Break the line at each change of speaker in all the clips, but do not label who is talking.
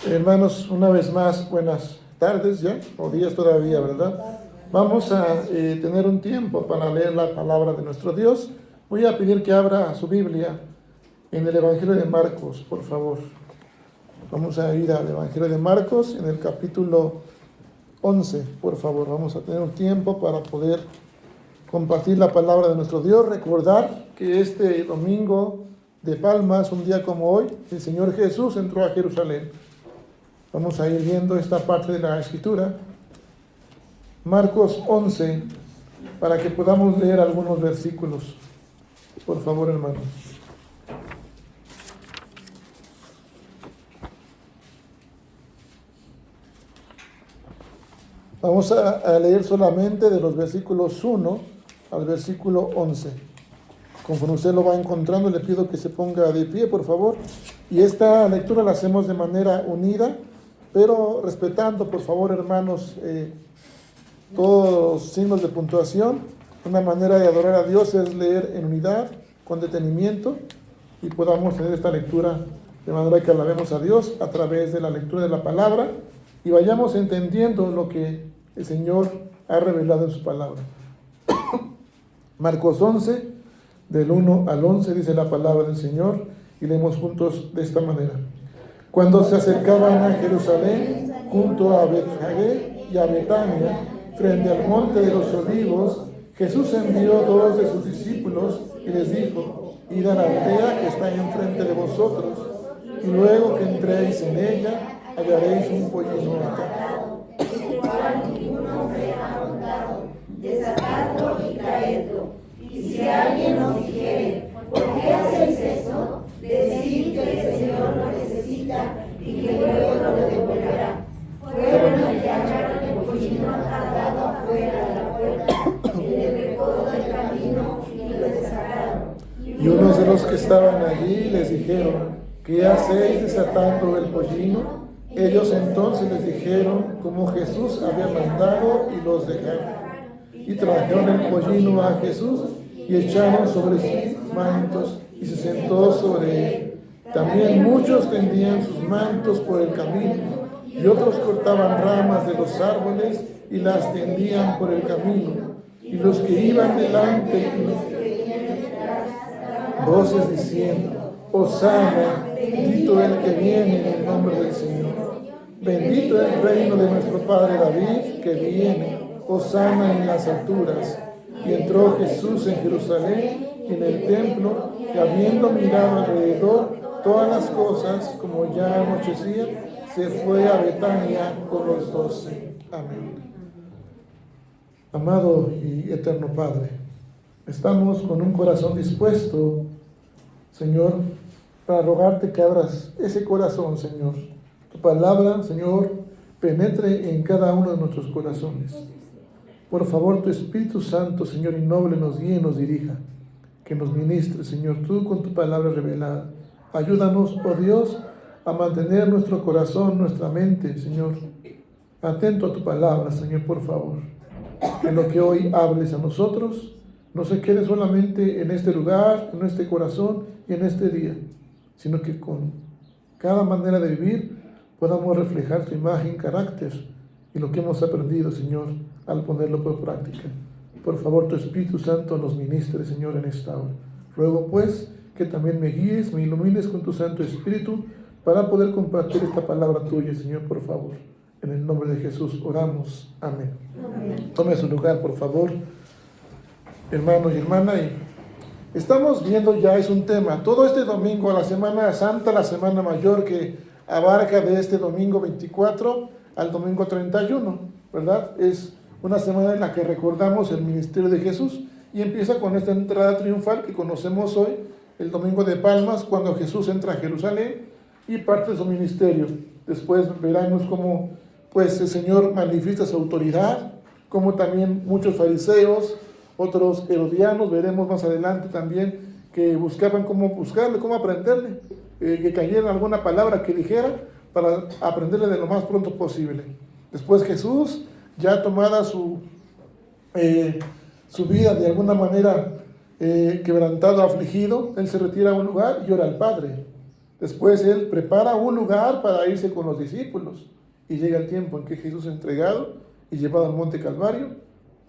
Hermanos, una vez más, buenas tardes ya, o días todavía, ¿verdad? Vamos a tener un tiempo para leer la palabra de nuestro Dios. Voy a pedir que abra su Biblia en el Evangelio de Marcos, por favor. Vamos a ir al Evangelio de Marcos en el capítulo 11, por favor. Vamos a tener un tiempo para poder compartir la palabra de nuestro Dios. Recordar que este domingo de Palmas, un día como hoy, el Señor Jesús entró a Jerusalén. Vamos a ir viendo esta parte de la Escritura, Marcos 11, para que podamos leer algunos versículos. Por favor, hermanos. Vamos a leer solamente de los versículos 1 al versículo 11. Conforme usted lo va encontrando, le pido que se ponga de pie, por favor. Y esta lectura la hacemos de manera unida, pero respetando, por favor, hermanos, todos los signos de puntuación. Una manera de adorar a Dios es leer en unidad, con detenimiento, y podamos tener esta lectura de manera que alabemos a Dios a través de la lectura de la palabra y vayamos entendiendo lo que el Señor ha revelado en su palabra. Marcos 11, del 1 al 11, dice la palabra del Señor, y leemos juntos de esta manera. Cuando se acercaban a Jerusalén, junto a Betfagé y a Betania, frente al monte de los olivos, Jesús envió dos de sus discípulos y les dijo: id a la aldea que está enfrente de vosotros, y luego que entréis en ella, hallaréis un pollino atado,
el cual ningún hombre ha montado, desatadlo y traedlo. Y si alguien os dijere: ¿por qué hacéis eso? Decid que el Señor lo necesita y que luego lo devolverá. Fueron y hallaron el pollino atado afuera de la puerta, en el recodo del camino, y lo desataron.
Y unos de los que estaban allí les dijeron: ¿qué hacéis desatando el pollino? Ellos entonces les dijeron como Jesús había mandado y los dejaron. Y trajeron el pollino a Jesús y echaron sobre sus mantos y se sentó sobre él. También muchos tendían sus mantos por el camino y otros cortaban ramas de los árboles y las tendían por el camino. Y los que iban delante y los que venían detrás, voces diciendo: Hosana, bendito el que viene en el nombre del Señor. Bendito el reino de nuestro Padre David que viene. Hosana en las alturas. Y entró Jesús en Jerusalén, en el templo, y habiendo mirado alrededor todas las cosas, como ya anochecía, se fue a Betania con los 12. Amén. Amado y eterno Padre, estamos con un corazón dispuesto, Señor, para rogarte que abras ese corazón, Señor. Tu palabra, Señor, penetre en cada uno de nuestros corazones. Por favor, tu Espíritu Santo, Señor, y noble, nos guíe y nos dirija. Que nos ministre, Señor, tú con tu palabra revelada. Ayúdanos, oh Dios, a mantener nuestro corazón, nuestra mente, Señor, atento a tu palabra, Señor, por favor. Que lo que hoy hables a nosotros no se quede solamente en este lugar, en este corazón y en este día, sino que con cada manera de vivir podamos reflejar tu imagen, carácter y lo que hemos aprendido, Señor, al ponerlo por práctica. Por favor, tu Espíritu Santo nos ministre, Señor, en esta hora. Ruego, pues, que también me guíes, me ilumines con tu Santo Espíritu para poder compartir esta palabra tuya, Señor, por favor. En el nombre de Jesús oramos. Amén. Amén. Tome su lugar, por favor, hermanos y hermanas. Y estamos viendo, ya es un tema, todo este domingo, la Semana Santa, la Semana Mayor, que abarca de este domingo 24 al domingo 31, ¿verdad? Es una semana en la que recordamos el ministerio de Jesús y empieza con esta entrada triunfal que conocemos hoy, el domingo de Palmas, cuando Jesús entra a Jerusalén y parte de su ministerio. Después veremos cómo pues el Señor manifiesta su autoridad, como también muchos fariseos, otros herodianos, veremos más adelante también, que buscaban cómo buscarle, cómo aprenderle, que cayera en alguna palabra que dijera para aprenderle de lo más pronto posible. Después Jesús, ya tomada su vida de alguna manera quebrantado, afligido, él se retira a un lugar y ora al Padre. Después Él prepara un lugar para irse con los discípulos. Y llega el tiempo en que Jesús es entregado y llevado al monte Calvario.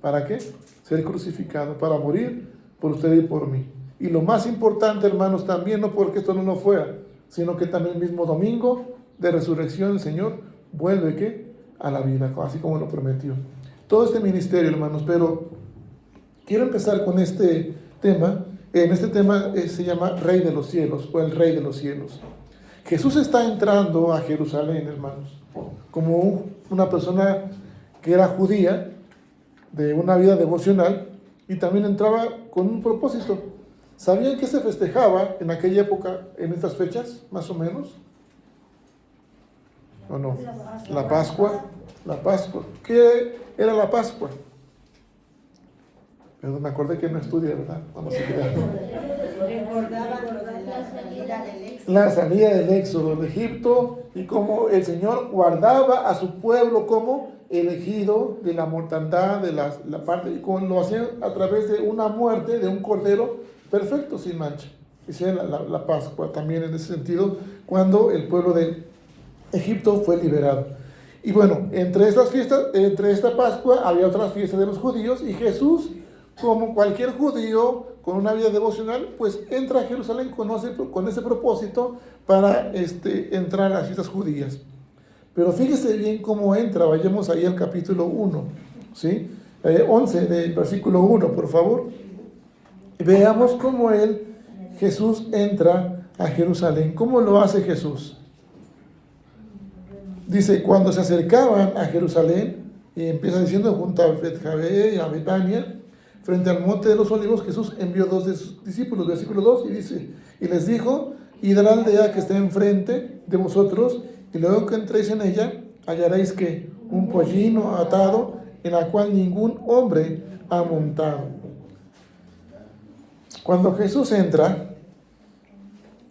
¿Para qué? Ser crucificado, para morir por usted y por mí. Y lo más importante, hermanos, también, no porque esto no lo fuera, sino que también el mismo domingo de resurrección el Señor vuelve, ¿qué? A la vida, así como lo prometió. Todo este ministerio, hermanos, pero quiero empezar con este tema. En este tema se llama Rey de los Cielos, o el Rey de los Cielos. Jesús está entrando a Jerusalén, hermanos, como una persona que era judía, de una vida devocional, y también entraba con un propósito. ¿Sabían que se festejaba en aquella época, en estas fechas, más o menos? ¿O no? La Pascua. La Pascua. ¿Qué era la Pascua? Pero me acordé que no estudia, ¿verdad? Vamos a quedar.
Recordaba la salida del Éxodo.
La salida del Éxodo de Egipto y cómo el Señor guardaba a su pueblo como elegido de la mortandad, de la parte, y lo hacía a través de una muerte de un cordero perfecto, sin mancha. Esa es la Pascua también en ese sentido, cuando el pueblo de Egipto fue liberado. Y bueno, entre estas fiestas, entre esta Pascua había otras fiestas de los judíos, y Jesús, como cualquier judío con una vida devocional, pues entra a Jerusalén con ese propósito para entrar a las fiestas judías. Pero fíjese bien cómo entra. Vayamos ahí al capítulo 1, ¿sí? 11 del versículo 1, por favor. Veamos cómo Jesús entra a Jerusalén. ¿Cómo lo hace Jesús? Dice, cuando se acercaban a Jerusalén, y empieza diciendo, junto a Betfagé y a Betania, frente al monte de los olivos, Jesús envió 2 de sus discípulos, versículo 2, y dice, y les dijo, id a la aldea que está enfrente de vosotros, y luego que entréis en ella, hallaréis que un pollino atado, en la cual ningún hombre ha montado. Cuando Jesús entra,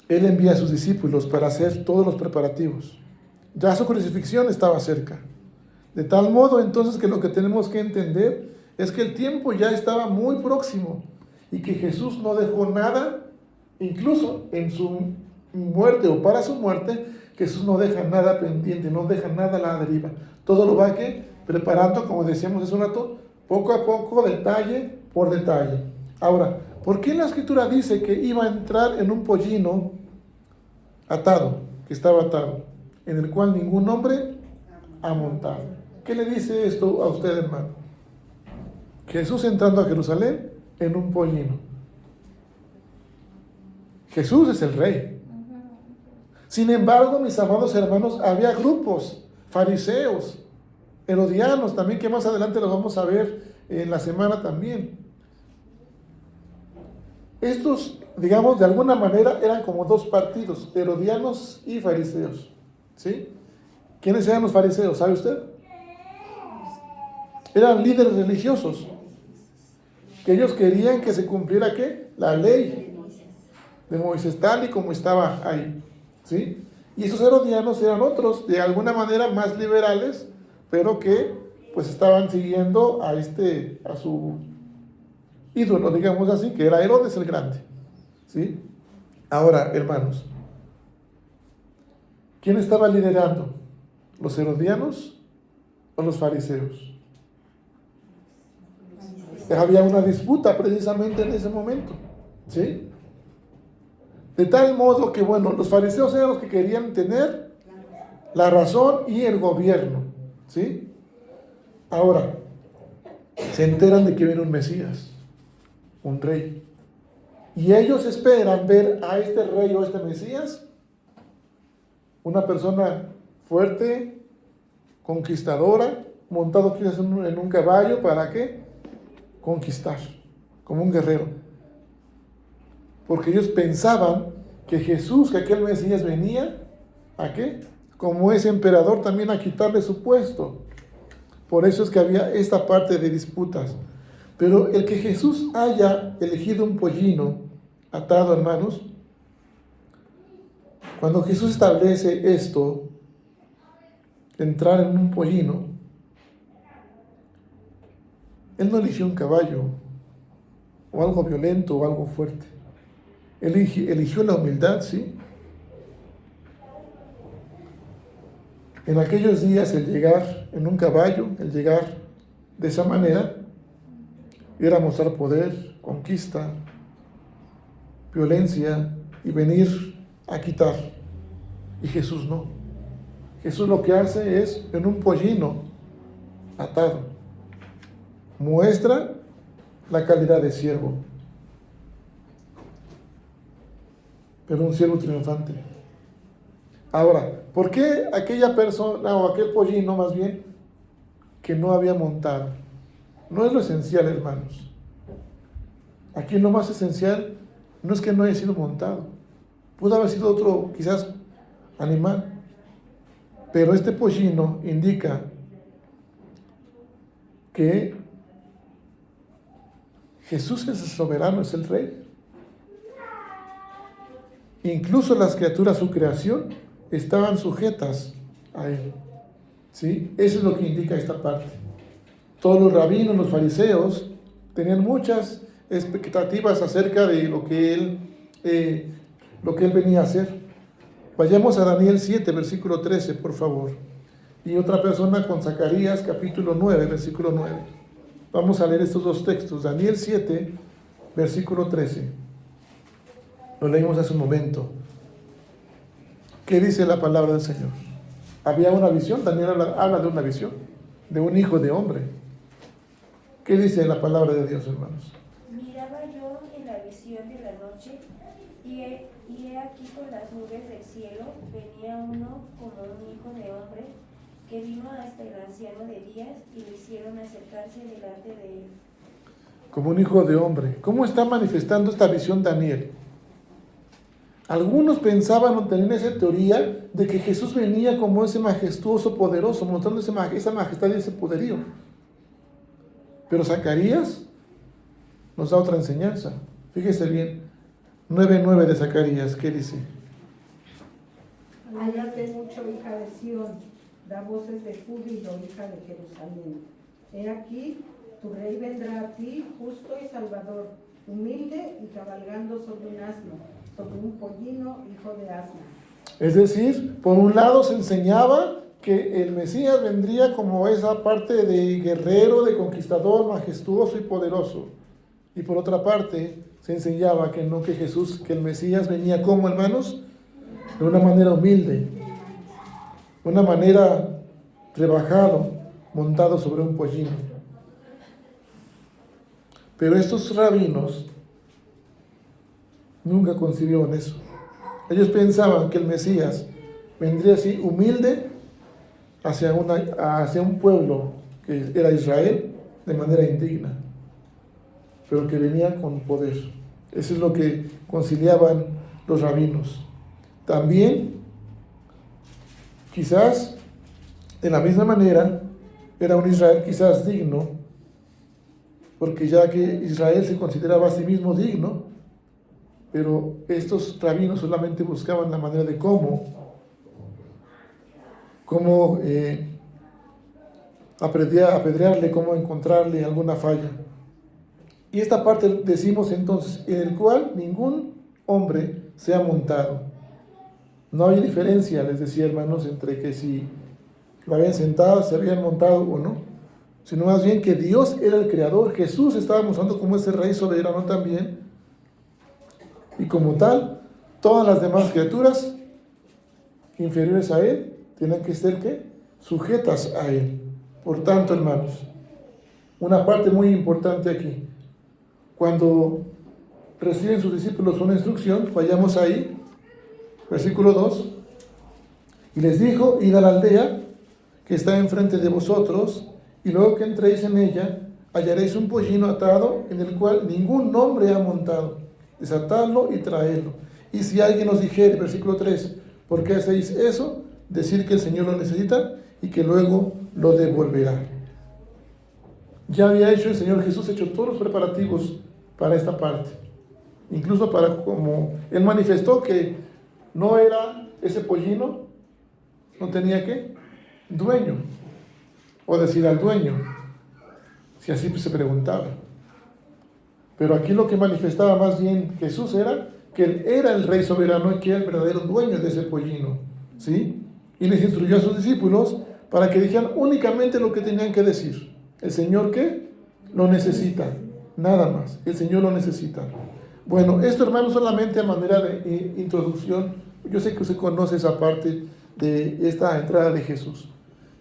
Él envía a sus discípulos para hacer todos los preparativos. Ya su crucifixión estaba cerca. De tal modo, entonces, que lo que tenemos que entender es que el tiempo ya estaba muy próximo y que Jesús no dejó nada, incluso en su muerte o para su muerte, Jesús no deja nada pendiente, no deja nada a la deriva. Todo lo va preparando, como decíamos hace un rato, poco a poco, detalle por detalle. Ahora, ¿por qué la Escritura dice que iba a entrar en un pollino atado, que estaba atado, en el cual ningún hombre ha montado? ¿Qué le dice esto a usted, hermano? Jesús entrando a Jerusalén en un pollino. Jesús es el rey. Sin embargo, mis amados hermanos, había grupos, fariseos, herodianos también, que más adelante los vamos a ver en la semana también. Estos, digamos, de alguna manera eran como 2 partidos, herodianos y fariseos. ¿Sí? ¿Quiénes eran los fariseos? ¿Sabe usted? Eran líderes religiosos, que ellos querían que se cumpliera, ¿qué? La ley de Moisés, tal y como estaba ahí, ¿sí? Y esos herodianos eran otros, de alguna manera más liberales, pero que pues estaban siguiendo a su ídolo, digamos así, que era Herodes el Grande, ¿sí? Ahora, hermanos, ¿quién estaba liderando? ¿Los herodianos o los fariseos? Había una disputa precisamente en ese momento, ¿sí? De tal modo que, bueno, los fariseos eran los que querían tener la razón y el gobierno, ¿sí? Ahora, se enteran de que viene un Mesías, un rey, y ellos esperan ver a este rey o a este Mesías, una persona fuerte, conquistadora, montado quizás en un caballo. ¿Para qué? Conquistar, como un guerrero. Porque ellos pensaban que Jesús, que aquel Mesías venía, ¿a qué? Como ese emperador también a quitarle su puesto. Por eso es que había esta parte de disputas. Pero el que Jesús haya elegido un pollino atado, hermanos, cuando Jesús establece esto, entrar en un pollino, Él no eligió un caballo, o algo violento, o algo fuerte. Él eligió la humildad, ¿sí? En aquellos días el llegar en un caballo, el llegar de esa manera, era mostrar poder, conquista, violencia y venir a quitar. Y Jesús no. Jesús lo que hace es en un pollino atado. Muestra la calidad de siervo, pero un siervo triunfante. Ahora, ¿por qué aquella persona o aquel pollino más bien que no había montado? No es lo esencial, hermanos. Aquí lo más esencial no es que no haya sido montado. Pudo haber sido otro, quizás, animal. Pero este pollino indica que Jesús es el soberano, es el rey. Incluso las criaturas, su creación, estaban sujetas a él. ¿Sí? Eso es lo que indica esta parte. Todos los rabinos, los fariseos, tenían muchas expectativas acerca de lo que él venía a hacer. Vayamos a Daniel 7, versículo 13, por favor. Y otra persona con Zacarías, capítulo 9, versículo 9. Vamos a leer estos dos textos. Daniel 7, versículo 13. Lo leímos hace un momento. ¿Qué dice la palabra del Señor? Había una visión. Daniel habla de una visión, de un hijo de hombre. ¿Qué dice la palabra de Dios, hermanos?
Miraba yo en la visión de la noche, y he aquí con las nubes del cielo venía uno como un hijo de hombre, que vino hasta el anciano de días y le hicieron acercarse delante de él.
Como un hijo de hombre. ¿Cómo está manifestando esta visión Daniel? Algunos pensaban o tenían esa teoría de que Jesús venía como ese majestuoso, poderoso, mostrando esa majestad y ese poderío. Pero Zacarías nos da otra enseñanza. Fíjese bien, 9:9 de Zacarías, ¿qué dice?
Alégrate mucho, hija de Sión, da voces de júbilo, hija de Jerusalén. He aquí, tu rey vendrá a ti, justo y salvador, humilde y cabalgando sobre un asno, sobre un pollino, hijo de asna.
Es decir, por un lado se enseñaba que el Mesías vendría como esa parte de guerrero, de conquistador, majestuoso y poderoso. Y por otra parte, se enseñaba que no, que Jesús, que el Mesías venía como, hermanos, de una manera humilde, de una manera rebajado, montado sobre un pollino. Pero estos rabinos nunca concibieron eso. Ellos pensaban que el Mesías vendría así humilde hacia un pueblo que era Israel de manera indigna, pero que venía con poder. Eso es lo que conciliaban los rabinos. También, quizás, de la misma manera, era un Israel quizás digno, porque ya que Israel se consideraba a sí mismo digno, pero estos rabinos solamente buscaban la manera de cómo apedrearle, cómo encontrarle alguna falla. Y esta parte decimos entonces, en el cual ningún hombre sea montado. No hay diferencia, les decía, hermanos, entre que si lo habían sentado, se habían montado o no, sino más bien que Dios era el creador. Jesús estaba mostrando como ese rey soberano también, y como tal, todas las demás criaturas inferiores a él tienen que ser ¿qué? Sujetas a él. Por tanto, hermanos, una parte muy importante aquí, cuando reciben sus discípulos una instrucción, vayamos ahí, versículo 2, y les dijo: id a la aldea que está enfrente de vosotros, y luego que entréis en ella, hallaréis un pollino atado, en el cual ningún hombre ha montado. Desatadlo y traedlo. Y si alguien os dijere, versículo 3, ¿por qué hacéis eso? Decir que el Señor lo necesita y que luego lo devolverá. Ya había hecho el Señor Jesús, hecho todos los preparativos para esta parte. Incluso para, como Él manifestó que no era ese pollino, no tenía ¿qué? Dueño. O decir al dueño, si así se preguntaba. Pero aquí lo que manifestaba más bien Jesús era que Él era el Rey soberano y que era el verdadero dueño de ese pollino, ¿sí? y les instruyó a sus discípulos para que dijeran únicamente lo que tenían que decir. ¿El Señor qué? Lo necesita, nada más. El Señor lo necesita. Bueno, esto, hermanos, solamente a manera de introducción. Yo sé que usted conoce esa parte de esta entrada de Jesús,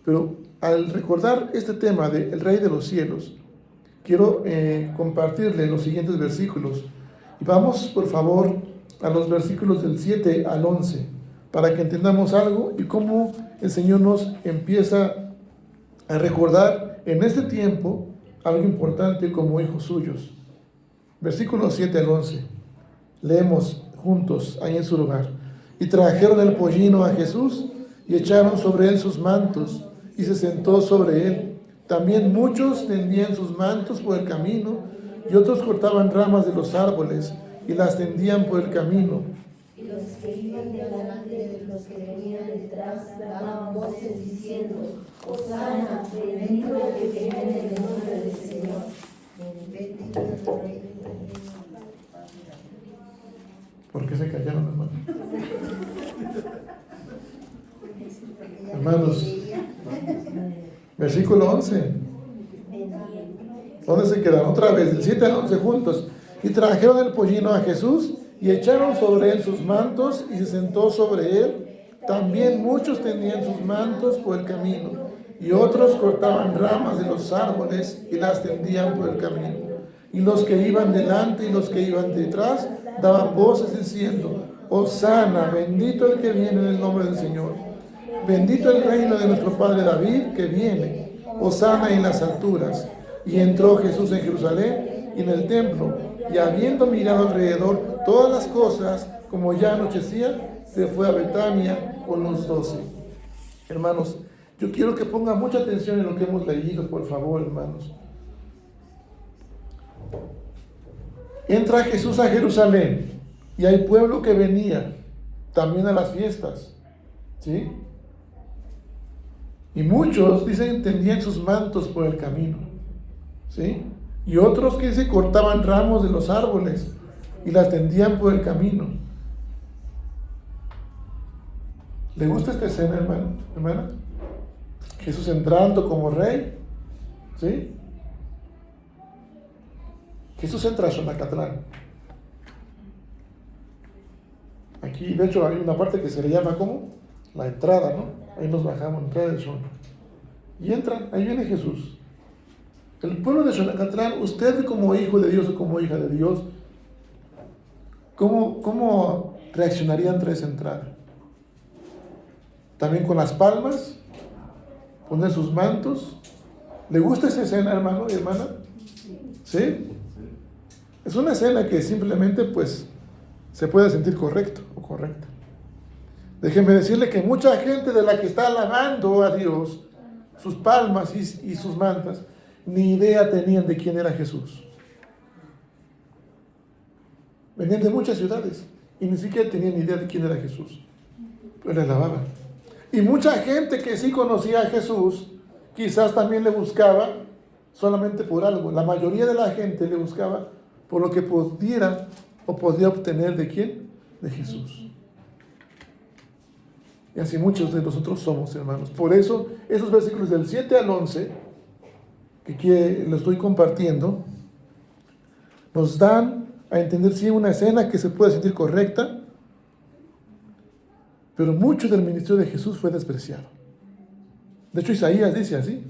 pero al recordar este tema del Rey de los cielos, quiero compartirle los siguientes versículos. Y vamos, por favor, a los versículos del 7 al 11, para que entendamos algo y cómo el Señor nos empieza a recordar en este tiempo algo importante como hijos suyos. Versículos 7 al 11. Leemos juntos ahí en su lugar. Y trajeron el pollino a Jesús y echaron sobre él sus mantos y se sentó sobre él. También muchos tendían sus mantos por el camino y otros cortaban ramas de los árboles y las tendían por el camino.
Y los que iban delante de los que venían detrás daban voces diciendo: Hosana, bendito el que viene en el nombre del Señor. Bendito el Rey.
¿Por qué se callaron, hermanos? Hermanos, versículo 11. ¿Dónde se quedaron? Otra vez, del 7 al 11 juntos. Y trajeron el pollino a Jesús y echaron sobre él sus mantos y se sentó sobre él. También muchos tendían sus mantos por el camino y otros cortaban ramas de los árboles y las tendían por el camino. Y los que iban delante y los que iban detrás daban voces diciendo: Hosana, bendito el que viene en el nombre del Señor. Bendito el reino de nuestro padre David que viene. Hosana en las alturas. Y entró Jesús en Jerusalén y en el templo, y habiendo mirado alrededor todas las cosas, como ya anochecía, se fue a Betania con los 12. Hermanos, yo quiero que pongan mucha atención en lo que hemos leído, por favor, hermanos. Entra Jesús a Jerusalén y hay pueblo que venía también a las fiestas, ¿sí? Y muchos, dicen, tendían sus mantos por el camino, ¿sí? Y otros que se cortaban ramos de los árboles y las tendían por el camino. ¿Le gusta esta escena, hermano? ¿Hermana? Jesús entrando como rey, ¿sí? Jesús entra a Xonacatlán. Aquí, de hecho, hay una parte que se le llama como la entrada, ¿no? Ahí nos bajamos, entrada de Xona. Y entra, ahí viene Jesús. El pueblo de Xonacatlán, usted como hijo de Dios o como hija de Dios, ¿cómo reaccionaría ante esa entrada? También con las palmas, poner sus mantos. ¿Le gusta esa escena, hermano y hermana? ¿Sí? Es una escena que simplemente, pues, se puede sentir correcto o correcta. Déjeme decirle que mucha gente de la que está alabando a Dios, sus palmas y sus mantas, ni idea tenían de quién era Jesús. Venían de muchas ciudades y ni siquiera tenían idea de quién era Jesús, pero le alababan. Y mucha gente que sí conocía a Jesús, quizás también le buscaba solamente por algo. La mayoría de la gente le buscaba por lo que pudiera o podía obtener ¿de quién? De Jesús. Y así muchos de nosotros somos, hermanos. Por eso, esos versículos del 7 al 11, que lo estoy compartiendo, nos dan a entender, sí, una escena que se puede sentir correcta, pero mucho del ministerio de Jesús fue despreciado. De hecho, Isaías dice así: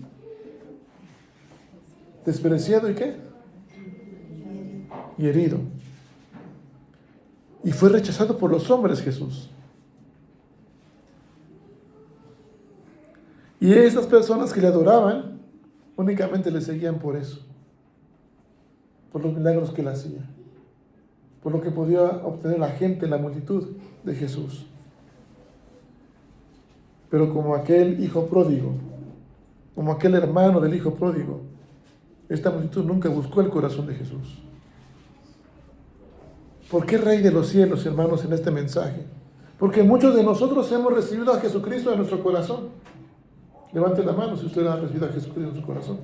despreciado y ¿qué? Y herido. Y fue rechazado por los hombres Jesús. Y estas personas que le adoraban únicamente le seguían por eso, por los milagros que él hacía, por lo que podía obtener la gente, la multitud de Jesús. Pero como aquel hijo pródigo, como aquel hermano del hijo pródigo, esta multitud nunca buscó el corazón de Jesús. ¿Por qué Rey de los cielos, hermanos, en este mensaje? Porque muchos de nosotros hemos recibido a Jesucristo en nuestro corazón. Levante la mano si usted ha recibido a Jesucristo en su corazón.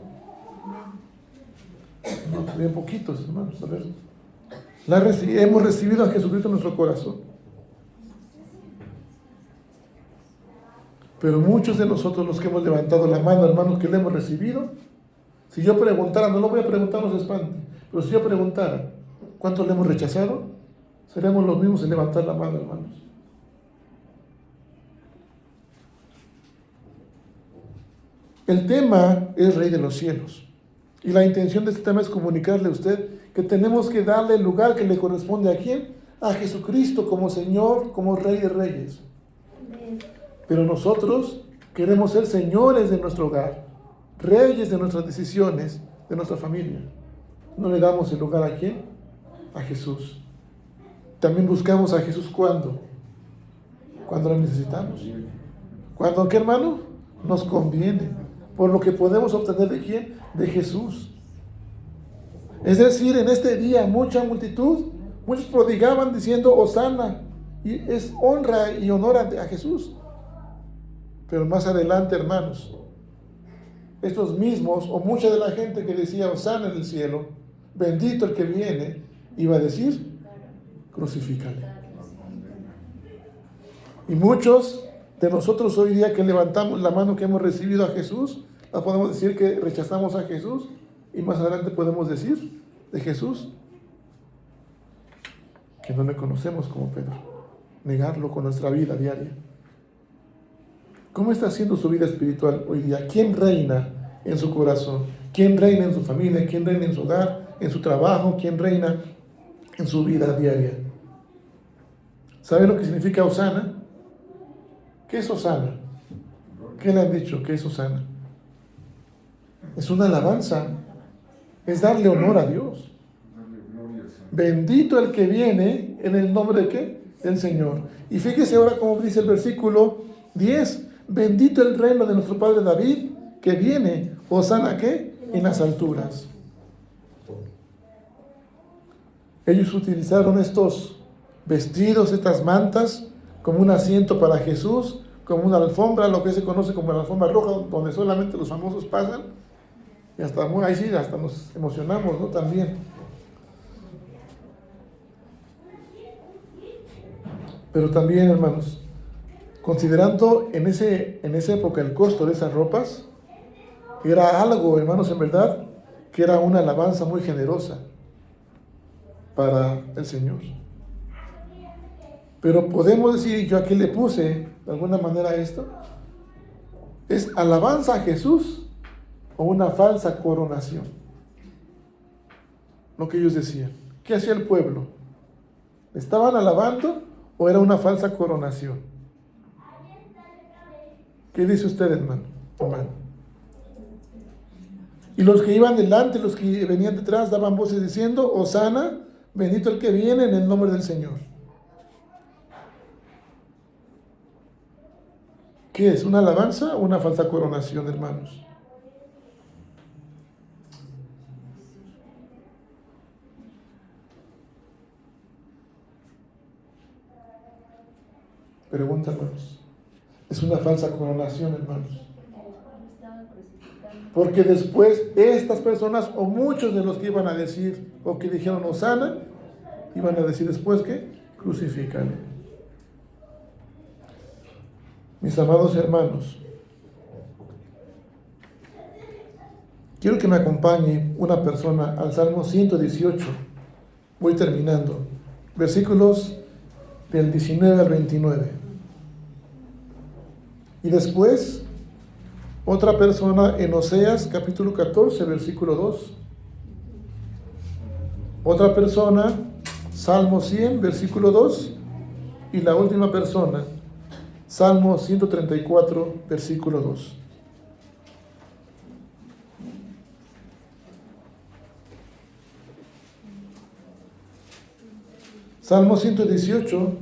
No, bien poquitos, hermanos, a ver. Hemos recibido a Jesucristo en nuestro corazón. Pero muchos de nosotros, los que hemos levantado la mano, hermanos, que le hemos recibido, si yo preguntara, no lo voy a preguntar, no se espante, pero si yo preguntara cuántos le hemos rechazado, seremos los mismos en levantar la mano, hermanos. El tema es Rey de los cielos. Y la intención de este tema es comunicarle a usted que tenemos que darle el lugar que le corresponde a ¿quién? A Jesucristo como Señor, como Rey de Reyes. Pero nosotros queremos ser señores de nuestro hogar, reyes de nuestras decisiones, de nuestra familia. No le damos el lugar a ¿quién? A Jesús. También buscamos a Jesús ¿cuándo? Cuando lo necesitamos. ¿Cuándo qué, hermano? Nos conviene. Por lo que podemos obtener ¿de quién? De Jesús. Es decir, en este día mucha multitud, muchos prodigaban diciendo Hosana, y es honra y honor a Jesús. Pero más adelante, hermanos, estos mismos, o mucha de la gente que decía Hosana en el cielo, bendito el que viene, iba a decir, crucifícale. Y muchos de nosotros hoy día que levantamos la mano que hemos recibido a Jesús, la podemos decir que rechazamos a Jesús, y más adelante podemos decir de Jesús que no le conocemos como Pedro, negarlo con nuestra vida diaria. ¿Cómo está siendo su vida espiritual hoy día? ¿Quién reina en su corazón? ¿Quién reina en su familia? ¿Quién reina en su hogar? ¿En su trabajo? ¿Quién reina en su vida diaria? ¿Sabe lo que significa Hosana? ¿Qué es Hosana? ¿Qué le han dicho? ¿Qué es Hosana? Es una alabanza. Es darle honor a Dios. Bendito el que viene en el nombre de ¿qué? Del Señor. Y fíjese ahora cómo dice el versículo 10. Bendito el reino de nuestro Padre David, que viene, Hosana, ¿qué? En las alturas. Ellos utilizaron estos vestidos, estas mantas, como un asiento para Jesús, como una alfombra, lo que se conoce como la alfombra roja, donde solamente los famosos pasan. Y hasta ahí sí, hasta nos emocionamos, ¿no? También. Pero también, hermanos, considerando en esa época el costo de esas ropas, era algo, hermanos, en verdad, que era una alabanza muy generosa para el Señor. Pero podemos decir, yo aquí le puse de alguna manera esto, ¿es alabanza a Jesús o una falsa coronación? Lo que ellos decían. ¿Qué hacía el pueblo? ¿Estaban alabando o era una falsa coronación? ¿Qué dice usted, hermano? Y los que iban delante, los que venían detrás, daban voces diciendo, Hosana, bendito el que viene en el nombre del Señor. ¿Qué es? ¿Una alabanza o una falsa coronación, hermanos? Pregunta, hermanos. Es una falsa coronación, hermanos. Porque después estas personas, o muchos de los que iban a decir, o que dijeron Hosana, iban a decir después que crucifícale. Mis amados hermanos, quiero que me acompañe una persona al Salmo 118. Voy terminando. Versículos del 19 al 29. Y después, otra persona en Oseas, capítulo 14, versículo 2. Otra persona, Salmo 100, versículo 2. Y la última persona, Salmo 134, versículo 2. Salmo 118,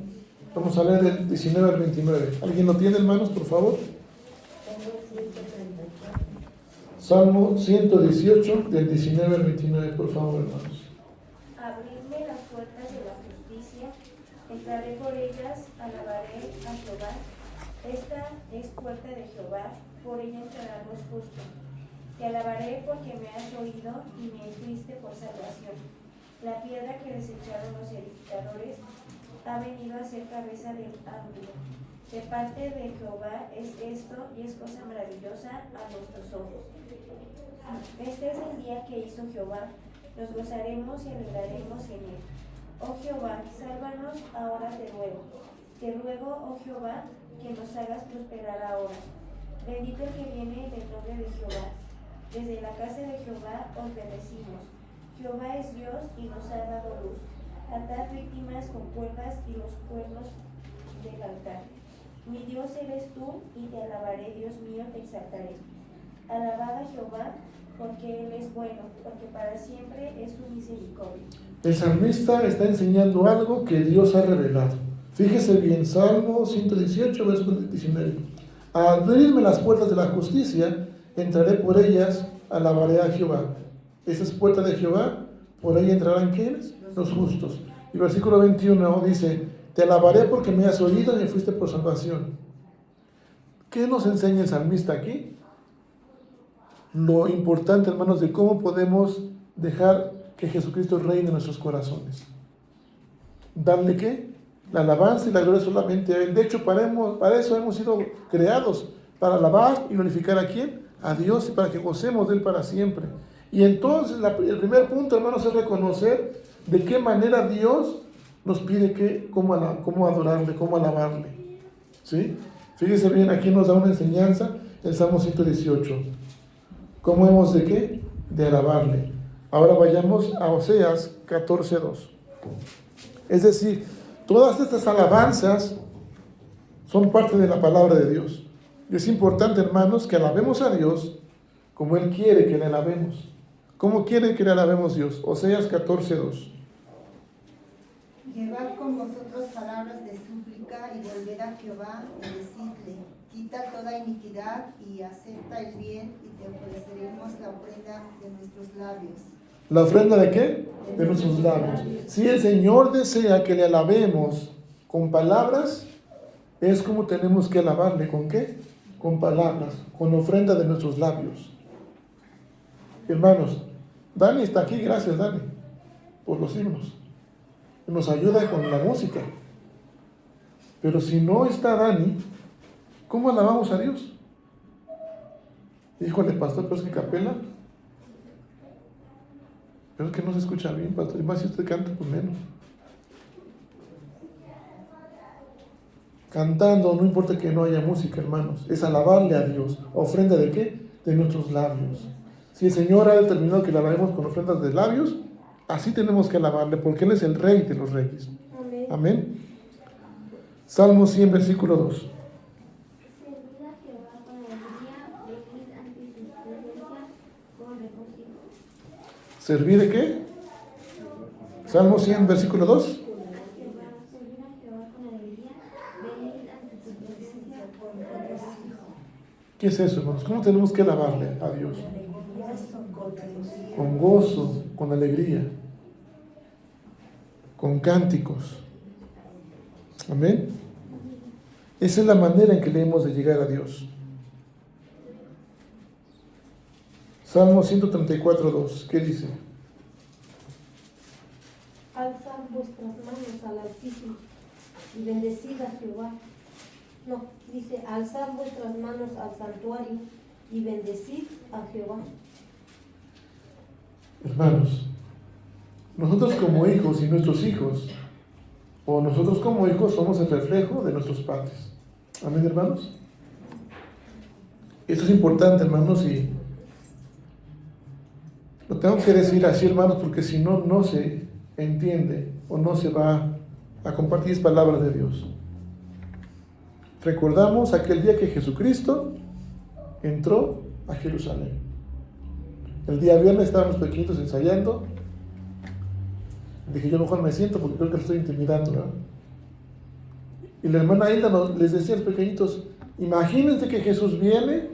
vamos a leer del 19 al 29. ¿Alguien lo tiene, hermanos, por favor? Salmo 118, del 19 al 29, por favor, hermanos.
Abridme las puertas de la justicia, entraré por ellas, alabaré a Jehová. Esta es puerta de Jehová, por ella entrarán los justos. Te alabaré porque me has oído y me fuiste por salvación. La piedra que desecharon los edificadores ha venido a ser cabeza del ángulo. De parte de Jehová es esto y es cosa maravillosa a nuestros ojos. Este es el día que hizo Jehová, nos gozaremos y alegraremos en él. Oh Jehová, sálvanos ahora te ruego, oh Jehová, que nos hagas prosperar ahora. Bendito el que viene en el nombre de Jehová. Desde la casa de Jehová os bendecimos. Jehová es Dios y nos ha dado luz. Atad víctimas con cuerdas y los cuernos del altar. Mi Dios eres tú y te alabaré, Dios mío, te exaltaré. Alabad a Jehová, porque Él es bueno, porque para siempre es su misericordia.
El salmista está enseñando algo que Dios ha revelado. Fíjese bien, Salmo 118, verso 19. Al abrirme las puertas de la justicia, entraré por ellas, alabaré a Jehová. Esas puertas de Jehová, por ahí entrarán ¿quiénes? Los justos. Y versículo 21 dice, te alabaré porque me has oído y me fuiste por salvación. ¿Qué nos enseña el salmista aquí? Lo importante, hermanos, de cómo podemos dejar que Jesucristo reine en nuestros corazones. ¿Darle qué? La alabanza y la gloria solamente a Él. De hecho, para eso hemos sido creados, para alabar y glorificar ¿a quién? A Dios, y para que gocemos de Él para siempre. Y entonces, el primer punto, hermanos, es reconocer de qué manera Dios nos pide cómo adorarle, cómo alabarle. ¿Sí? Fíjese bien, aquí nos da una enseñanza el Salmo 118. ¿Cómo hemos de qué? De alabarle. Ahora vayamos a Oseas 14:2. Es decir, todas estas alabanzas son parte de la palabra de Dios. Y es importante, hermanos, que alabemos a Dios como Él quiere que le alabemos. ¿Cómo quiere que le alabemos Dios? Oseas 14:2.
Llevad con vosotros palabras de súplica y volved a Jehová y decidle, quita toda iniquidad y acepta el bien y te ofreceremos la ofrenda de nuestros labios.
¿La ofrenda de qué? De nuestros labios. Si el Señor desea que le alabemos con palabras, es como tenemos que alabarle. ¿Con qué? Con palabras, con ofrenda de nuestros labios. Hermanos, Dani está aquí, gracias Dani, por los himnos. Nos ayuda con la música. Pero si no está Dani, ¿cómo alabamos a Dios? Híjole, pastor, pero es que capela. Pero es que no se escucha bien, pastor. Y más si usted canta, pues menos. Cantando, no importa que no haya música, hermanos. Es alabarle a Dios. ¿Ofrenda de qué? De nuestros labios. Si el Señor ha determinado que le alabemos con ofrendas de labios, así tenemos que alabarle, porque Él es el Rey de los Reyes.
Amén.
Amén. Salmo 100, versículo 2.
Servid a Jehová con alegría, venid ante su presencia con regocijo.
¿Servir de qué? Salmo 100, versículo 2.
Servir a Jehová con alegría, venid ante su presencia con regocijo.
¿Qué es eso, hermanos? ¿Cómo tenemos que alabarle a Dios? Con gozo, con alegría, con cánticos. Amén. Esa es la manera en que le hemos de llegar a Dios. Salmo 134:2. ¿Qué dice?
Alzad vuestras manos al Altísimo y bendecid a Jehová. No, dice, alzad vuestras manos al santuario y bendecid a Jehová.
Hermanos, nosotros como hijos y nuestros hijos, o nosotros como hijos, somos el reflejo de nuestros padres. Amén, hermanos. Esto es importante, hermanos, y lo tengo que decir así, hermanos, porque si no, no se entiende o no se va a compartir palabras de Dios. Recordamos aquel día que Jesucristo entró a Jerusalén. El día viernes estábamos pequeñitos ensayando. Dije, yo mejor me siento porque creo que lo estoy intimidando, ¿verdad? Y la hermana Hilda les decía a los pequeñitos, imagínense que Jesús viene,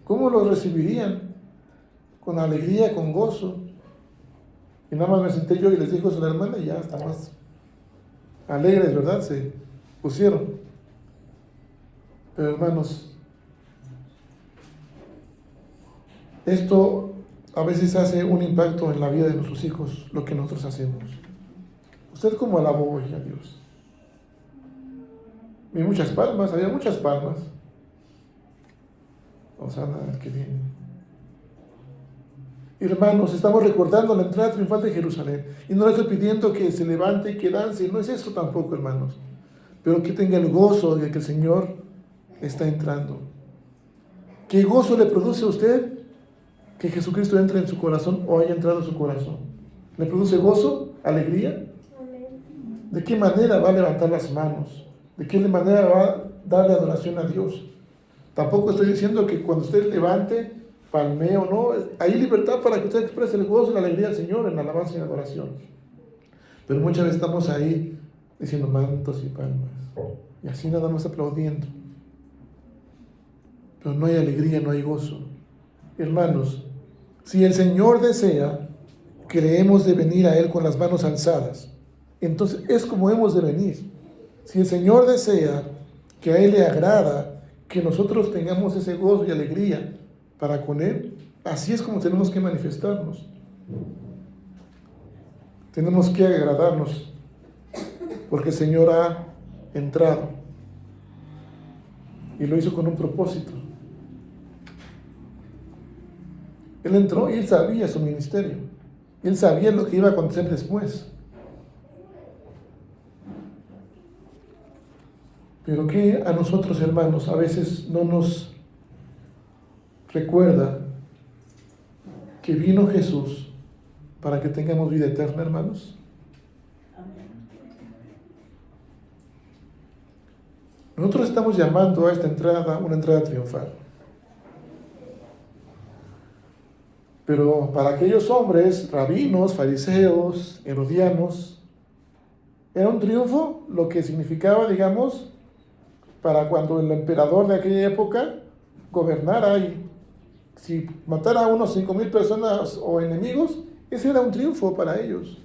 ¿cómo lo recibirían? Con alegría, con gozo. Y nada más me senté yo y les dijo eso a la hermana y ya está más alegres, ¿verdad? Se pusieron. Pero hermanos, esto a veces hace un impacto en la vida de nuestros hijos, lo que nosotros hacemos. ¿Usted cómo alabó hoy a Dios? Vi muchas palmas, había muchas palmas. Osana al que viene. Hermanos, estamos recordando la entrada triunfal de Jerusalén. Y no le estoy pidiendo que se levante y que dance. No es eso tampoco, hermanos. Pero que tenga el gozo de que el Señor está entrando. ¿Qué gozo le produce a usted que Jesucristo entre en su corazón o haya entrado en su corazón? ¿Le produce gozo? ¿Alegría? ¿De qué manera va a levantar las manos? ¿De qué manera va a darle adoración a Dios? Tampoco estoy diciendo que cuando usted levante, palmee o no. Hay libertad para que usted exprese el gozo y la alegría al Señor en alabanza y en adoración. Pero muchas veces estamos ahí diciendo mantos y palmas. Y así nada más aplaudiendo. Pero no hay alegría, no hay gozo. Hermanos, si el Señor desea que debemos de venir a Él con las manos alzadas, entonces es como hemos de venir. Si el Señor desea que a Él le agrada que nosotros tengamos ese gozo y alegría para con Él, así es como tenemos que manifestarnos. Tenemos que agradarnos, porque el Señor ha entrado y lo hizo con un propósito. Él entró y Él sabía su ministerio. Él sabía lo que iba a acontecer después. Pero que a nosotros, hermanos, a veces no nos recuerda que vino Jesús para que tengamos vida eterna, hermanos. Nosotros estamos llamando a esta entrada una entrada triunfal. Pero para aquellos hombres, rabinos, fariseos, herodianos, era un triunfo lo que significaba, digamos, para cuando el emperador de aquella época gobernara y si matara a unos 5,000 personas o enemigos, ese era un triunfo para ellos.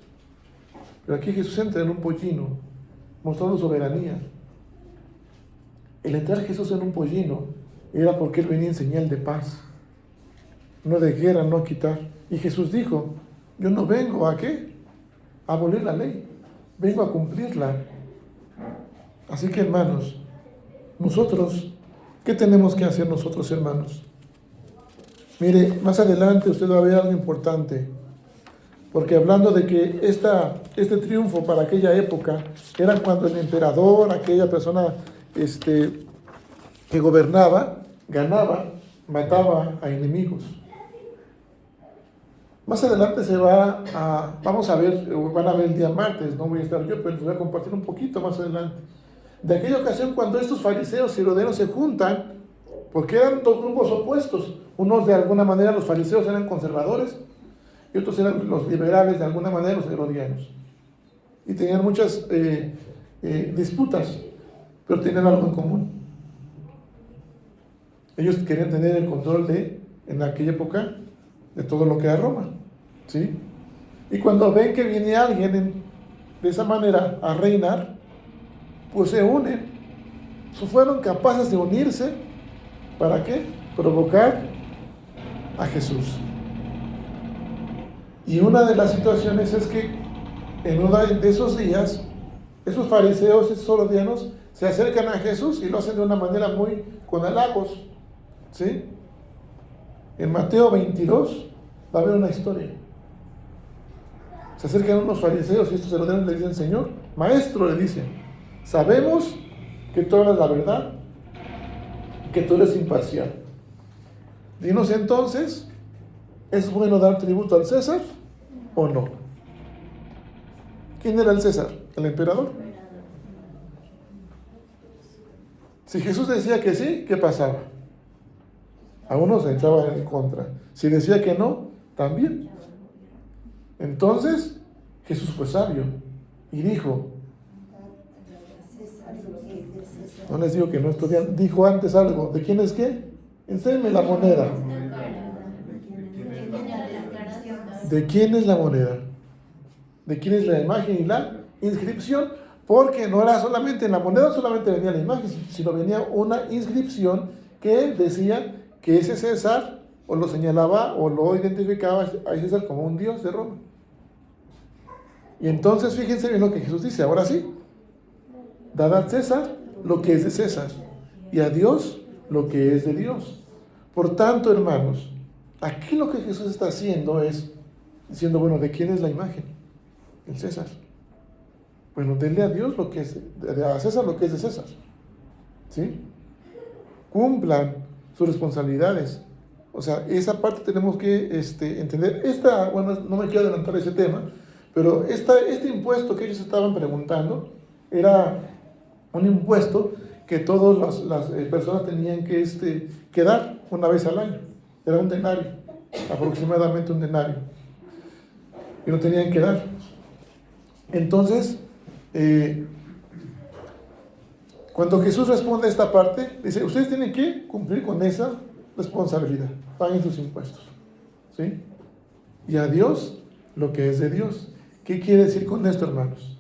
Pero aquí Jesús entra en un pollino, mostrando soberanía. El entrar Jesús en un pollino era porque Él venía en señal de paz, no de guerra, no a quitar. Y Jesús dijo, yo no vengo a ¿qué? A abolir la ley, vengo a cumplirla. Así que, hermanos, nosotros, ¿qué tenemos que hacer nosotros, hermanos? Mire, más adelante usted va a ver algo importante, porque hablando de que este triunfo para aquella época era cuando el emperador, aquella persona que gobernaba, ganaba, mataba a enemigos. Más adelante vamos a ver, van a ver el día martes, no voy a estar yo, pero les voy a compartir un poquito más adelante. De aquella ocasión cuando estos fariseos y herodianos se juntan, porque eran dos grupos opuestos. Unos de alguna manera los fariseos eran conservadores y otros eran los liberales de alguna manera, los herodianos. Y tenían muchas disputas, pero tenían algo en común. Ellos querían tener el control en aquella época, de todo lo que era Roma, ¿sí? Y cuando ven que viene alguien de esa manera a reinar, pues se unen. Fueron capaces de unirse, ¿para qué? Provocar a Jesús. Y una de las situaciones es que en uno de esos días, esos fariseos, esos herodianos, se acercan a Jesús y lo hacen de una manera muy con halagos, ¿sí? En Mateo 22 va a haber una historia. Se acercan unos fariseos y estos herodianos le dicen, Señor, maestro, le dicen, sabemos que tú hablas la verdad y que tú eres imparcial. Dinos entonces, ¿es bueno dar tributo al César o no? ¿Quién era el César? ¿El emperador? Si Jesús decía que sí, ¿qué pasaba? A unos se echaban en contra. Si decía que no, también. Entonces, Jesús fue sabio y dijo, no les digo que no estudian, dijo antes algo, ¿de quién es qué? Enséñame la moneda. ¿De quién es la moneda? ¿De quién es la imagen y la inscripción? Porque no era solamente en la moneda, solamente venía la imagen, sino venía una inscripción que decía que ese César o lo señalaba o lo identificaba a César como un dios de Roma. Y entonces fíjense bien lo que Jesús dice, ahora sí, dad a César lo que es de César y a Dios lo que es de Dios. Por tanto, hermanos, aquí lo que Jesús está haciendo es diciendo, bueno, ¿de quién es la imagen? El César. Bueno, denle a Dios lo que es, a César lo que es de César. ¿Sí? Cumplan sus responsabilidades. O sea, esa parte tenemos que entender. Bueno, no me quiero adelantar ese tema, pero este impuesto que ellos estaban preguntando era un impuesto que todas las personas tenían que dar una vez al año. Era un denario, aproximadamente un denario. Y lo tenían que dar. Entonces, cuando Jesús responde a esta parte, dice, ustedes tienen que cumplir con esa responsabilidad. Paguen sus impuestos. ¿Sí? Y a Dios lo que es de Dios. ¿Qué quiere decir con esto, hermanos?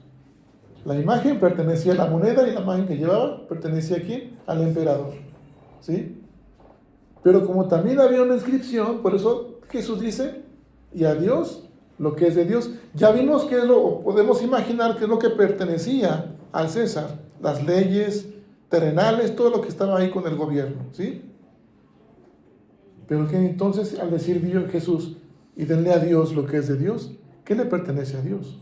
La imagen pertenecía a la moneda y la imagen que llevaba pertenecía a quién? Al emperador. ¿Sí? Pero como también había una inscripción, por eso Jesús dice, y a Dios lo que es de Dios. Ya vimos que podemos imaginar que es lo que pertenecía al César, las leyes terrenales, todo lo que estaba ahí con el gobierno, ¿sí? Pero que entonces al decir Dios, Jesús, y denle a Dios lo que es de Dios, ¿qué le pertenece a Dios?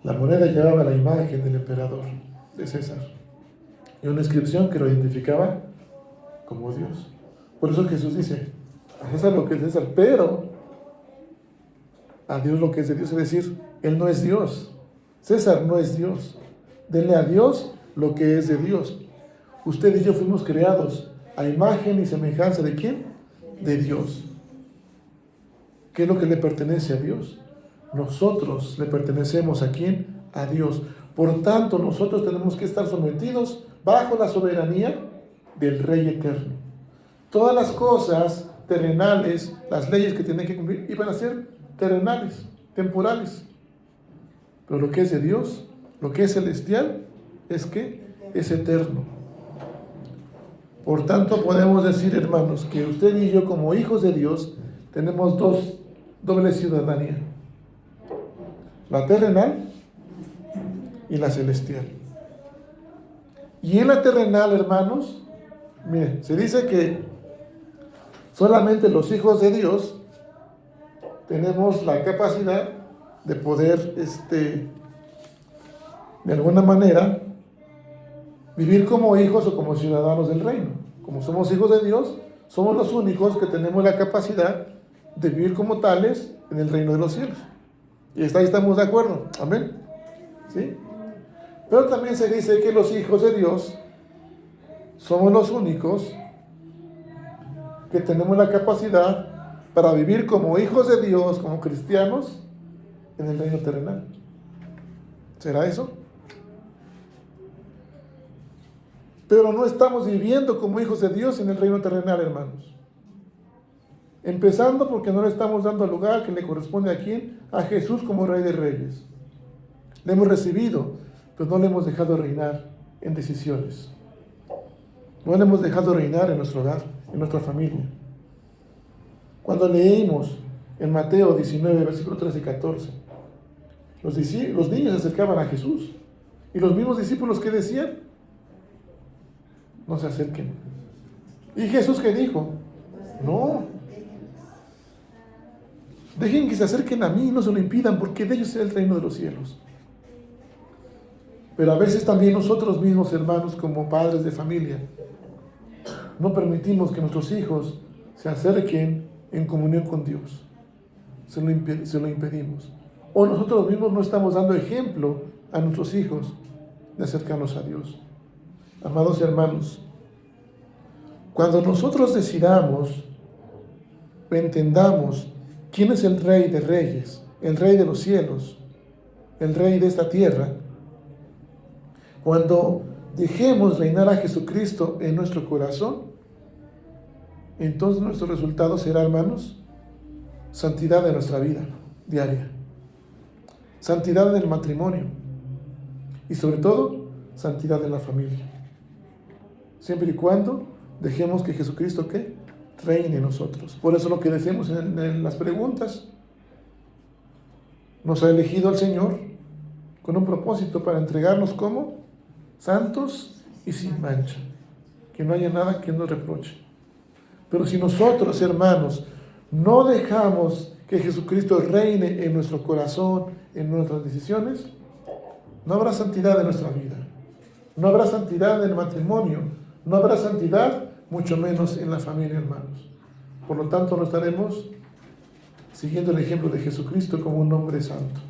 La moneda llevaba la imagen del emperador, de César, y una inscripción que lo identificaba como Dios. Por eso Jesús dice, a César lo que es de César, pero a Dios lo que es de Dios. Es decir, Él no es Dios, César no es Dios. Denle a Dios lo que es de Dios. Usted y yo fuimos creados a imagen y semejanza ¿de quién? De Dios. ¿Qué es lo que le pertenece a Dios? Nosotros le pertenecemos ¿a quién? A Dios. Por tanto, nosotros tenemos que estar sometidos bajo la soberanía del Rey Eterno. Todas las cosas terrenales, las leyes que tienen que cumplir, iban a ser terrenales, temporales. Pero lo que es de Dios, lo que es celestial, es que es eterno. Por tanto, podemos decir, hermanos, que usted y yo, como hijos de Dios, tenemos doble ciudadanía. La terrenal y la celestial. Y en la terrenal, hermanos, miren, se dice que solamente los hijos de Dios tenemos la capacidad de poder, de alguna manera, vivir como hijos o como ciudadanos del reino. Como somos hijos de Dios, somos los únicos que tenemos la capacidad de vivir como tales en el reino de los cielos. Y ahí estamos de acuerdo. Amén. ¿Sí? Pero también se dice que los hijos de Dios somos los únicos que tenemos la capacidad para vivir como hijos de Dios, como cristianos, en el reino terrenal. ¿Será eso? Pero no estamos viviendo como hijos de Dios en el reino terrenal, hermanos. Empezando porque no le estamos dando el lugar que le corresponde a quién, a Jesús como Rey de Reyes. Le hemos recibido, pero no le hemos dejado reinar en decisiones. No le hemos dejado reinar en nuestro hogar, en nuestra familia. Cuando leímos en Mateo 19, versículo 13 y 14, los niños se acercaban a Jesús. Y los mismos discípulos, ¿qué decían? No se acerquen. ¿Y Jesús qué dijo? No. Dejen que se acerquen a mí y no se lo impidan, porque de ellos es el reino de los cielos. Pero a veces también nosotros mismos, hermanos, como padres de familia, no permitimos que nuestros hijos se acerquen en comunión con Dios. Se lo impedimos. O nosotros mismos no estamos dando ejemplo a nuestros hijos de acercarnos a Dios. Amados hermanos, cuando nosotros decidamos o entendamos quién es el Rey de Reyes, el Rey de los cielos, el Rey de esta tierra, cuando dejemos reinar a Jesucristo en nuestro corazón, entonces nuestro resultado será, hermanos, santidad de nuestra vida diaria, santidad en el matrimonio y sobre todo, santidad en la familia. Siempre y cuando dejemos que Jesucristo, ¿qué? reine en nosotros. Por eso lo que decimos en las preguntas, nos ha elegido el Señor con un propósito para entregarnos como santos y sin mancha, que no haya nada que nos reproche. Pero si nosotros, hermanos, no dejamos que Jesucristo reine en nuestro corazón, en nuestras decisiones, no habrá santidad en nuestra vida, no habrá santidad en el matrimonio, no habrá santidad, mucho menos en la familia, hermanos. Por lo tanto, no estaremos siguiendo el ejemplo de Jesucristo como un hombre santo.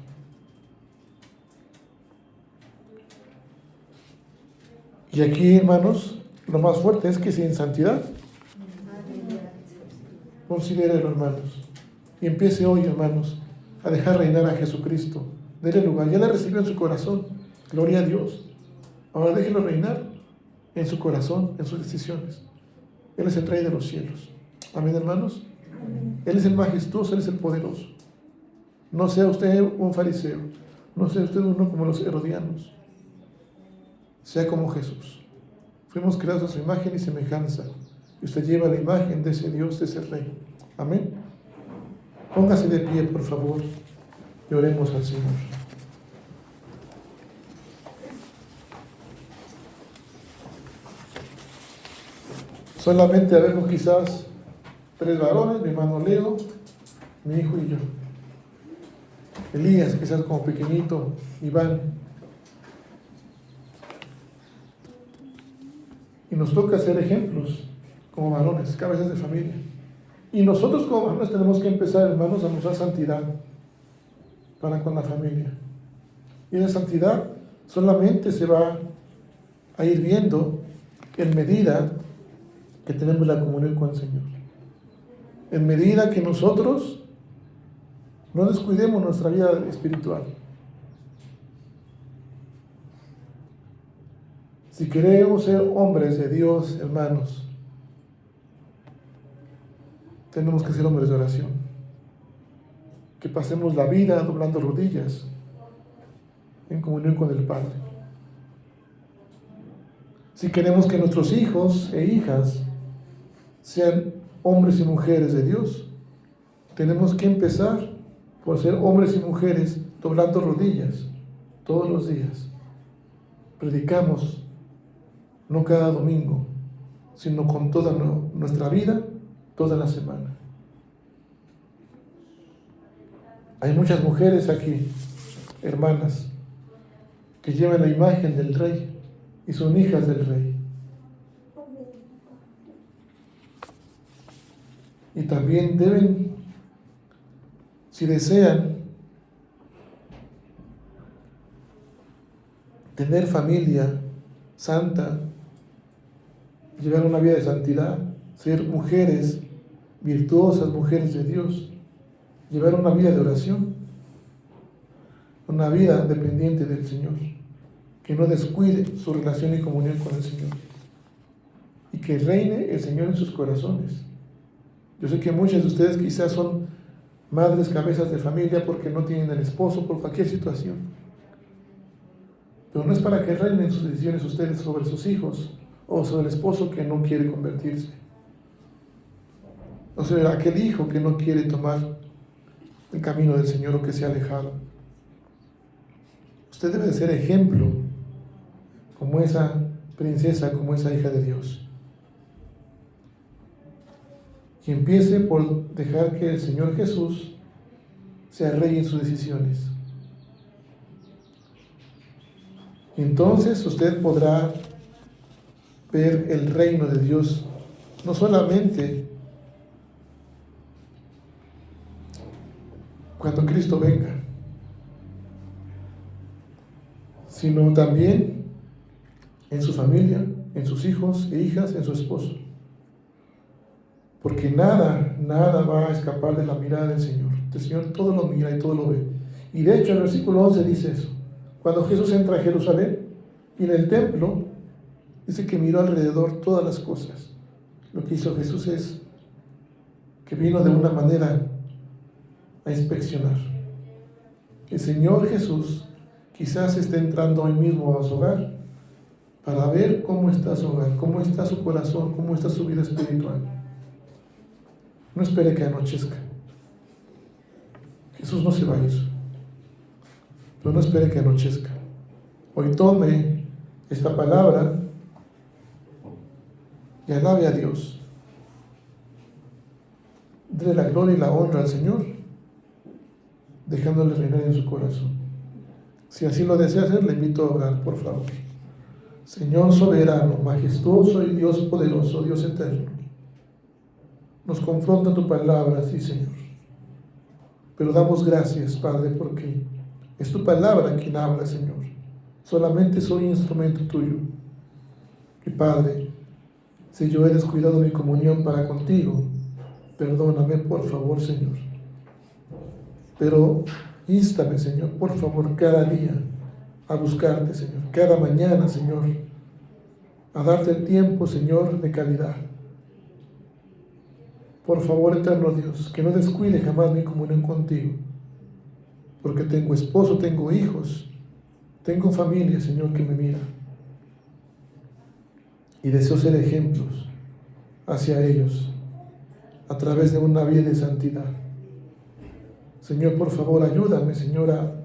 Y aquí, hermanos, lo más fuerte es que sin santidad, considérelo, hermanos, y empiece hoy, hermanos, a dejar reinar a Jesucristo. Dele lugar, ya le recibió en su corazón, gloria a Dios. Ahora déjelo reinar en su corazón, en sus decisiones. Él es el Rey de los cielos. Amén, hermanos. Él es el majestuoso, Él es el poderoso. No sea usted un fariseo, no sea usted uno como los herodianos. Sea como Jesús. Fuimos creados a su imagen y semejanza, y usted lleva la imagen de ese Dios, de ese Rey. Amén. Póngase de pie, por favor, y oremos al Señor. Solamente habemos quizás 3 varones, mi hermano Leo, mi hijo y yo. Elías, quizás como pequeñito, Iván. Y nos toca ser ejemplos como varones, cabezas de familia. Y nosotros como varones tenemos que empezar, hermanos, a mostrar santidad para con la familia. Y esa santidad solamente se va a ir viendo en medida que tenemos la comunión con el Señor. En medida que nosotros no descuidemos nuestra vida espiritual. Si queremos ser hombres de Dios, hermanos, tenemos que ser hombres de oración. Que pasemos la vida doblando rodillas en comunión con el Padre. Si queremos que nuestros hijos e hijas sean hombres y mujeres de Dios, tenemos que empezar por ser hombres y mujeres doblando rodillas todos los días. Predicamos no cada domingo, sino con toda nuestra vida, toda la semana. Hay muchas mujeres aquí, hermanas, que llevan la imagen del Rey y son hijas del Rey. Y también deben, si desean, tener familia santa, llevar una vida de santidad, ser mujeres virtuosas, mujeres de Dios, llevar una vida de oración, una vida dependiente del Señor, que no descuide su relación y comunión con el Señor, y que reine el Señor en sus corazones. Yo sé que muchas de ustedes quizás son madres, cabezas de familia, porque no tienen el esposo, por cualquier situación. Pero no es para que reinen sus decisiones ustedes sobre sus hijos o sobre el esposo que no quiere convertirse, o sobre aquel hijo que no quiere tomar el camino del Señor o que se ha alejado. Usted debe de ser ejemplo como esa princesa, como esa hija de Dios. Y empiece por dejar que el Señor Jesús sea Rey en sus decisiones. Entonces usted podrá ver el reino de Dios, no solamente cuando Cristo venga, sino también en su familia, en sus hijos e hijas, en su esposo. Porque nada va a escapar de la mirada del Señor. El Señor todo lo mira y todo lo ve. Y de hecho el versículo 11 dice eso. Cuando Jesús entra a Jerusalén y en el templo, dice que miró alrededor todas las cosas. Lo que hizo Jesús es que vino de una manera a inspeccionar. El Señor Jesús quizás esté entrando hoy mismo a su hogar para ver cómo está su hogar, cómo está su corazón, cómo está su vida espiritual. No espere que anochezca. Jesús no se va a ir, pero no espere que anochezca. Hoy tome esta palabra y alabe a Dios. Dele la gloria y la honra al Señor, dejándole reinar en su corazón. Si así lo desea hacer, le invito a orar, por favor. Señor soberano, majestuoso y Dios poderoso, Dios eterno, nos confronta tu palabra, sí, Señor. Pero damos gracias, Padre, porque es tu palabra quien habla, Señor. Solamente soy instrumento tuyo. Y Padre, si yo he descuidado mi comunión para contigo, perdóname, por favor, Señor. Pero instame, Señor, por favor, cada día a buscarte, Señor. Cada mañana, Señor, a darte el tiempo, Señor, de calidad. Por favor, eterno Dios, que no descuide jamás mi comunión contigo, porque tengo esposo, tengo hijos, tengo familia, Señor, que me mira. Y deseo ser ejemplos hacia ellos a través de una vida de santidad. Señor, por favor, ayúdame, Señor, a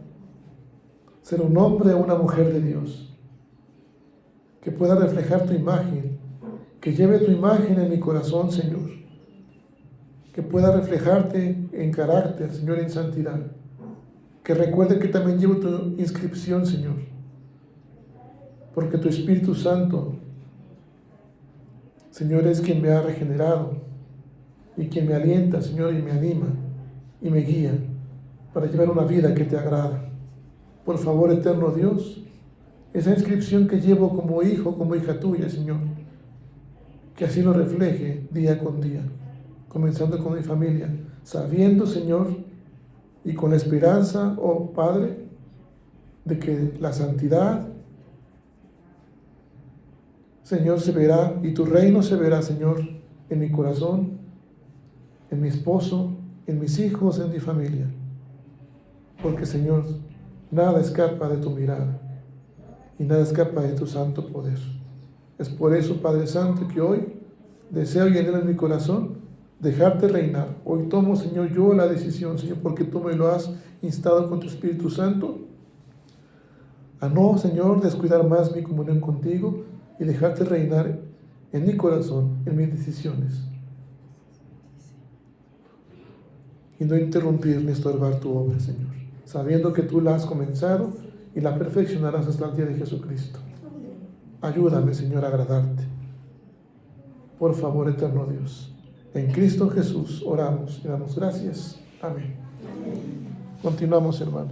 ser un hombre o una mujer de Dios, que pueda reflejar tu imagen, que lleve tu imagen en mi corazón, Señor, que pueda reflejarte en carácter, Señor, en santidad, que recuerde que también llevo tu inscripción, Señor, porque tu Espíritu Santo, Señor, es quien me ha regenerado y quien me alienta, Señor, y me anima y me guía para llevar una vida que te agrada. Por favor, eterno Dios, esa inscripción que llevo como hijo, como hija tuya, Señor, que así lo refleje día con día, comenzando con mi familia, sabiendo, Señor, y con la esperanza, oh Padre, de que la santidad, Señor, se verá, y tu reino se verá, Señor, en mi corazón, en mi esposo, en mis hijos, en mi familia. Porque, Señor, nada escapa de tu mirada y nada escapa de tu santo poder. Es por eso, Padre Santo, que hoy deseo y anhelo en mi corazón dejarte reinar. Hoy tomo, Señor, yo la decisión, Señor, porque tú me lo has instado con tu Espíritu Santo, a no, Señor, descuidar más mi comunión contigo y dejarte reinar en mi corazón, en mis decisiones, y no interrumpir ni estorbar tu obra, Señor, sabiendo que tú la has comenzado y la perfeccionarás hasta el día de Jesucristo. Ayúdame, Señor, a agradarte. Por favor, eterno Dios. En Cristo Jesús oramos y damos gracias. Amén. Continuamos, hermanos.